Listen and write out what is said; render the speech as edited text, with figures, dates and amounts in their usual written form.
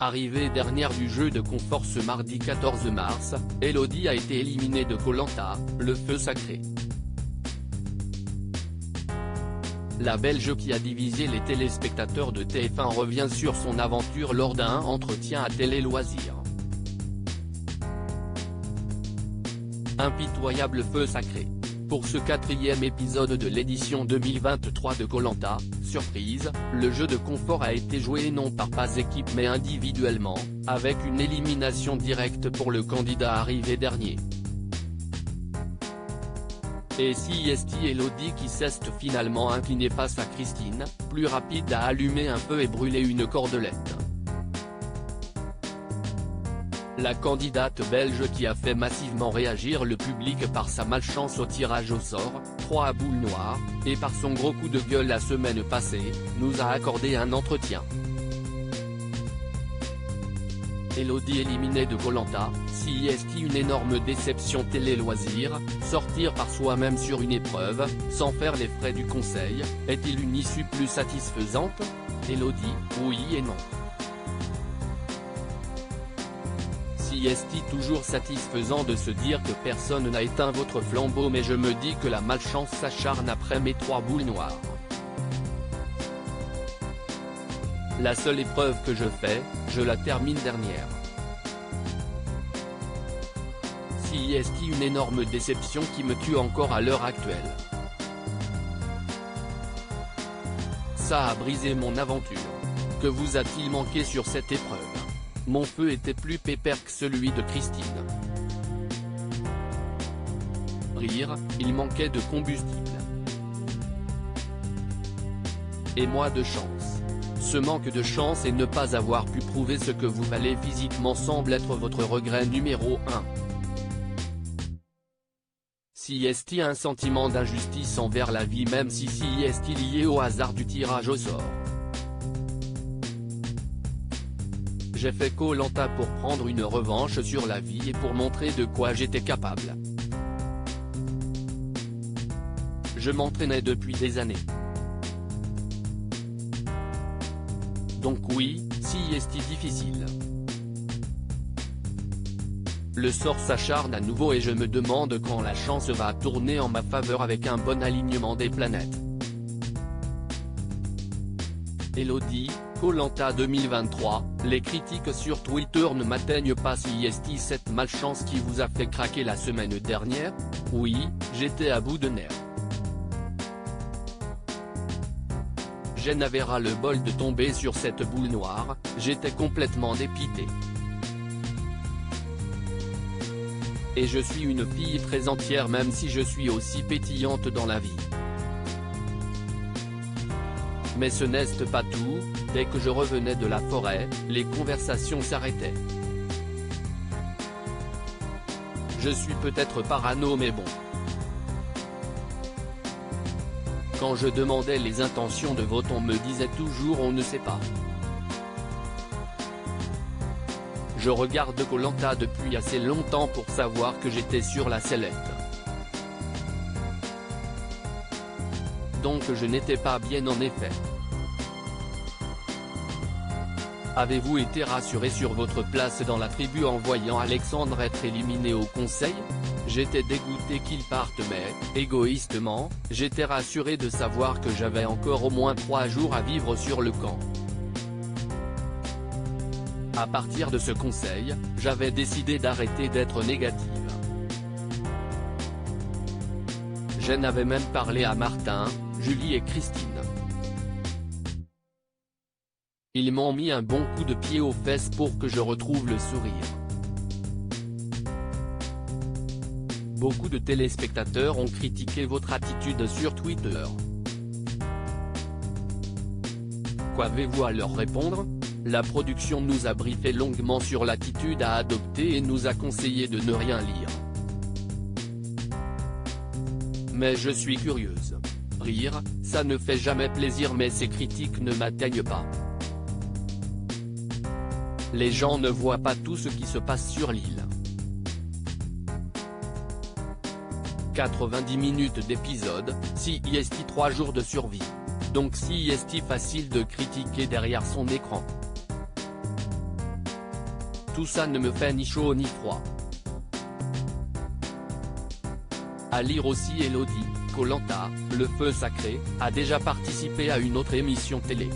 Arrivée dernière du jeu de confort ce mardi 14 mars, Elodie a été éliminée de Koh-Lanta, le feu sacré. La Belge qui a divisé les téléspectateurs de TF1 revient sur son aventure lors d'un entretien à Télé Loisirs. Impitoyable feu sacré. Pour ce 4e épisode de l'édition 2023 de Koh-Lanta, surprise, le jeu de confort a été joué non par équipe mais individuellement, avec une élimination directe pour le candidat arrivé dernier. Et si Elodie qui s'est finalement inclinée face à Christine, plus rapide à allumer un feu et brûler une cordelette. La candidate belge qui a fait massivement réagir le public par sa malchance au tirage au sort, 3 à boules noires, et par son gros coup de gueule la semaine passée, nous a accordé un entretien. Elodie éliminée de Koh-Lanta, si une énorme déception Télé Loisirs, sortir par soi-même sur une épreuve, sans faire les frais du conseil, est-il une issue plus satisfaisante? Elodie, oui et non. Si toujours satisfaisant de se dire que personne n'a éteint votre flambeau mais je me dis que la malchance s'acharne après mes 3 boules noires. La seule épreuve que je fais, je la termine dernière. Si une énorme déception qui me tue encore à l'heure actuelle. Ça a brisé mon aventure. Que vous a-t-il manqué sur cette épreuve? Mon feu était plus pépère que celui de Christine. Rire, il manquait de combustible. Et moi de chance. Ce manque de chance et ne pas avoir pu prouver ce que vous valez physiquement semble être votre regret numéro 1. Si un sentiment d'injustice envers la vie même si lié au hasard du tirage au sort. J'ai fait Koh-Lanta pour prendre une revanche sur la vie et pour montrer de quoi j'étais capable. Je m'entraînais depuis des années. Donc oui, si difficile. Le sort s'acharne à nouveau et je me demande quand la chance va tourner en ma faveur avec un bon alignement des planètes. Elodie, Koh-Lanta 2023, les critiques sur Twitter ne m'atteignent pas si cette malchance qui vous a fait craquer la semaine dernière? Oui, j'étais à bout de nerfs. Je n'avais ras le bol de tomber sur cette boule noire, j'étais complètement dépité. Et je suis une fille très entière même si je suis aussi pétillante dans la vie. Mais ce n'est pas tout, dès que je revenais de la forêt, les conversations s'arrêtaient. Je suis peut-être parano mais bon. Quand je demandais les intentions de vote on me disait toujours on ne sait pas. Je regarde Koh-Lanta depuis assez longtemps pour savoir que j'étais sur la sellette. Donc je n'étais pas bien en effet. Avez-vous été rassuré sur votre place dans la tribu en voyant Alexandre être éliminé au conseil? J'étais dégoûté qu'il parte mais, égoïstement, j'étais rassuré de savoir que j'avais encore au moins 3 jours à vivre sur le camp. À partir de ce conseil, j'avais décidé d'arrêter d'être négative. J'en avais même parlé à Martin, Julie et Christine. Ils m'ont mis un bon coup de pied aux fesses pour que je retrouve le sourire. Beaucoup de téléspectateurs ont critiqué votre attitude sur Twitter. Qu'avez-vous à leur répondre? La production nous a briefé longuement sur l'attitude à adopter et nous a conseillé de ne rien lire. Mais je suis curieuse. Rire, ça ne fait jamais plaisir mais ces critiques ne m'atteignent pas. Les gens ne voient pas tout ce qui se passe sur l'île. 90 minutes d'épisode, si 3 jours de survie. Donc si facile de critiquer derrière son écran. Tout ça ne me fait ni chaud ni froid. À lire aussi Elodie, Koh-Lanta, Le Feu Sacré, a déjà participé à une autre émission télé.